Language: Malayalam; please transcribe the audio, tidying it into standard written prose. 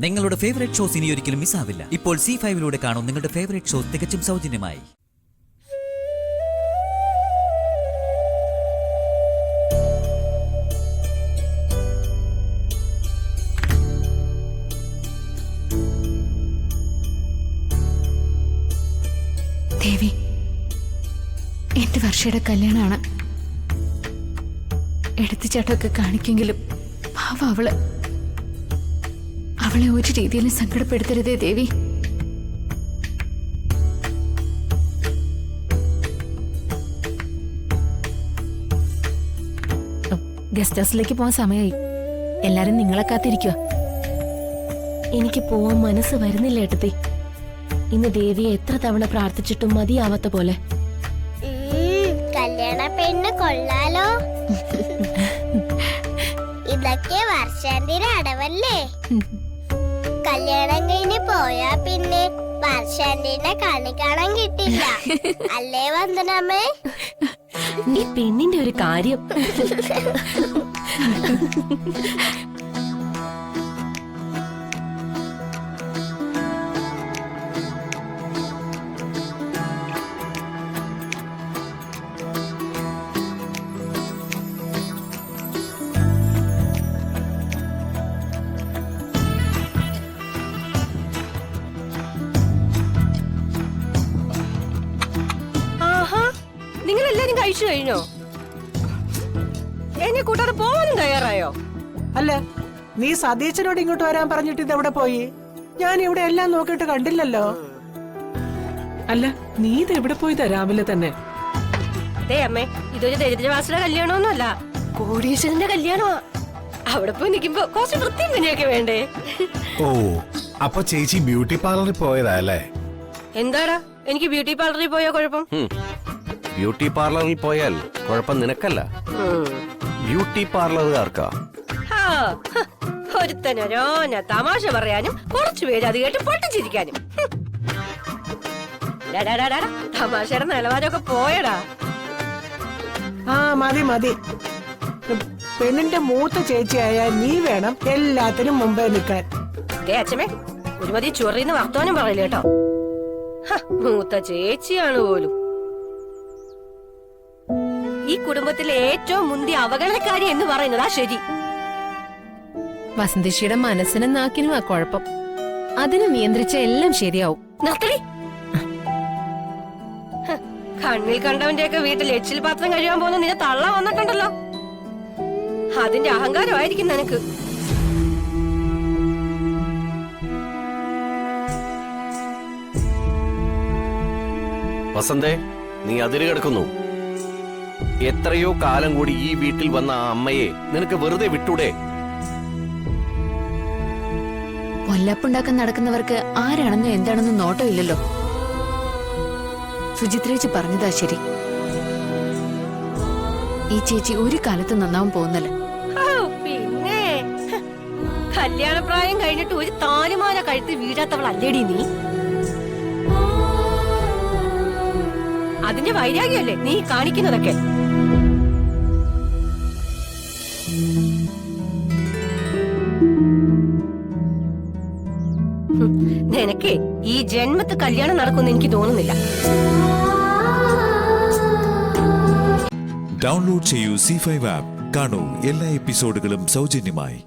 നിങ്ങളുടെ ഫേവറേറ്റ് ഷോസ് ഇനി ഒരിക്കലും മിസ്സാവില്ല. ഇപ്പോൾ C5-ലൂടെ കാണും നിങ്ങളുടെ ഫേവറേറ്റ് ഷോസ് തികച്ചും സൗജന്യമായി. ദേവി, എന്റെ വർഷയുടെ കല്യാണമാണ്. എടുത്തുചാട്ടമൊക്കെ കാണിക്കെങ്കിലും പാവ അവളെ ഒരു രീതിയിലും സങ്കടപ്പെടുത്തരുതേ ദേവി. ഗസ്റ്റ് ഹൗസിലേക്ക് പോകാൻ സമയമായി. എല്ലാരും നിങ്ങളെ കാത്തിരിക്കുക. എനിക്ക് പോവാൻ മനസ്സ് വരുന്നില്ല ഏട്ടത്തി. ഇന്ന് ദേവിയെ എത്ര തവണ പ്രാർത്ഥിച്ചിട്ടും മതിയാവാത്ത പോലെ. കല്യാണ പെണ്ണ് കൊള്ളാലോ. ഇതൊക്കെ വർഷാന്തിയുടെ അടവല്ലേ? കല്യാണം കഴിഞ്ഞ് പോയാ പിന്നെ വർഷാന്തിന്റെ കണി കാണാൻ കിട്ടില്ല അല്ലേ വന്ദനമ്മേ? ഈ പെണ്ണിന്റെ ഒരു കാര്യം. നിങ്ങളെല്ലാരും കഴിച്ചു കഴിഞ്ഞോ? എന്നെ കൂട്ടാതെ പോവാനും തയ്യാറായോ? അല്ല, നീ സതീച്ചനോട് ഇങ്ങോട്ട് വരാൻ പറഞ്ഞിട്ട് ഇതെവിടെ പോയി? ഞാൻ ഇവിടെ എല്ലാം നോക്കിയിട്ട് കണ്ടില്ലല്ലോ. അല്ല, നീ ഇത് എവിടെ പോയതാ രാവിലെ തന്നെ? അമ്മേ, ഇതൊരു ദരിദ്രവാസിയുടെ കല്യാണമൊന്നുമല്ല, കോടീശ്വരന്റെ കല്യാണമാ. അവിടെ പോയി നിൽക്കുമ്പോ കുറച്ച് വൃത്തിയും പിന്നെയൊക്കെ വേണ്ടേ? ഓ, അപ്പൊ ചേച്ചി ബ്യൂട്ടി പാർലറിൽ പോയതാ അല്ലേ? എന്താടാ എനിക്ക് ബ്യൂട്ടി പാർലറിൽ പോയാ കുഴപ്പം? ബ്യൂട്ടി പാർലറിൽ പോയാൽ കുഴപ്പം നിനക്കല്ല, ബ്യൂട്ടി പാർലറുകാർക്കാ. ഒരുത്തനോരോന തമാശ പറയാനും കുറച്ചുപേര് അത് കേട്ട് പൊട്ടിച്ചിരിക്കാനും. തമാശയുടെ നിലവാരമൊക്കെ പോയടാ. ആ മതി മതി. പെണ്ണിന്റെ മൂത്ത ചേച്ചിയായ നീ വേണം എല്ലാത്തിനും മുമ്പേ നിൽക്കാൻ. അച്ഛമ്മേ, ഒരുമതി ചൊറിന്ന് വർത്തമാനം പറയില്ല കേട്ടോ. മൂത്ത ചേച്ചിയാണ് പോലും. ഈ കുടുംബത്തിലെ ഏറ്റവും മുന്തിയ അവഗണനക്കാരി എന്ന് പറയുന്നതാ ശരി. വസന്തേച്ചിയുടെ മനസ്സിനും നാക്കിനും ആ കുഴപ്പം. അതിനെ നിയന്ത്രിച്ച എല്ലാം ശരിയാവും. നിർത്തടി. കണ്ണിൽ കണ്ടവന്റെയൊക്കെ വീട്ടിൽ എച്ചിൽ പാത്രം കഴിയാൻ പോകുന്ന നിന്നെ തള്ള വന്നിട്ടുണ്ടല്ലോ. അതിന്റെ അഹങ്കാരമായിരിക്കും നിനക്ക്. വസന്തേ, നീ അതിര് കിടക്കുന്നു. എത്രയോ കാലം കൂടി ഈ വീട്ടിൽ വന്ന ആ അമ്മയെ നിനക്ക് വെറുതെ വിട്ടൂടെ? കൊല്ലപ്പുണ്ടാക്കാൻ നടക്കുന്നവർക്ക് ആരാണെന്നോ എന്താണെന്നോ നോട്ടമില്ലല്ലോ. സുചിത്രേച്ചി പറഞ്ഞതാ ശരി. ഈ ചേച്ചി ഒരു കാലത്ത് നന്നാവാൻ പോകുന്നല്ല. പിന്നെ കല്യാണപ്രായം കഴിഞ്ഞിട്ട് ഒരു താലിമാല കഴുത്ത് വീഴാത്തവൾ അല്ലേടി നീ? അതിന്റെ വൈരാഗ്യമല്ലേ നീ കാണിക്കുന്നതൊക്കെ? നിനക്കേ ഈ ജന്മത്ത് കല്യാണം നടക്കുമെന്ന് എനിക്ക് തോന്നുന്നില്ല. ഡൗൺലോഡ് ചെയ്യൂ C5 ആപ്പ്. കാണൂ എല്ലാ എപ്പിസോഡുകളും സൗജന്യമായി.